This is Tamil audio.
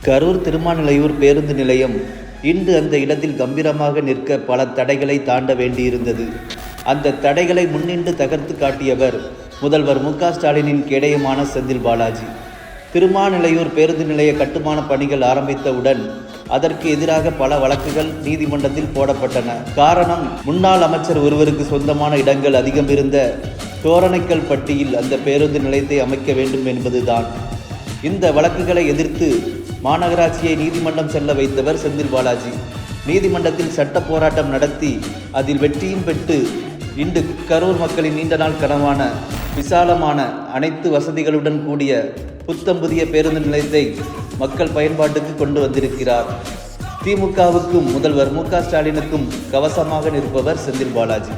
கரூர் திருமாநிலையூர் பேருந்து நிலையம் இன்று அந்த இடத்தில் கம்பீரமாக நிற்க பல தடைகளை தாண்ட வேண்டியிருந்தது. அந்த தடைகளை முன்னின்று தகர்த்து காட்டியவர் முதல்வர் மு.க.ஸ்டாலினின் கேடயமான செந்தில் பாலாஜி. திருமாநிலையூர் பேருந்து நிலைய கட்டுமான பணிகள் ஆரம்பித்தவுடன் அதற்கு எதிராக பல வழக்குகள் நீதிமன்றத்தில் போடப்பட்டன. காரணம், முன்னாள் அமைச்சர் ஒருவருக்கு சொந்தமான இடங்கள் அதிகம் இருந்த தோரணைக்கல் பட்டியில் அந்த பேருந்து நிலையத்தை அமைக்க வேண்டும் என்பதுதான். இந்த வழக்குகளை எதிர்த்து மாநகராட்சியை நீதிமன்றம் செல்ல வைத்தவர் செந்தில் பாலாஜி. நீதிமன்றத்தில் சட்ட போராட்டம் நடத்தி அதில் வெற்றியும் பெற்று இன்று கரூர் மக்களின் நீண்ட நாள் கனவான விசாலமான அனைத்து வசதிகளுடன் கூடிய புத்தம் புதிய பேருந்து நிலையத்தை மக்கள் பயன்பாட்டுக்கு கொண்டு வந்திருக்கிறார். திமுகவுக்கும் முதல்வர் மு.க.ஸ்டாலினுக்கும் கவசமாக நிற்பவர் செந்தில் பாலாஜி.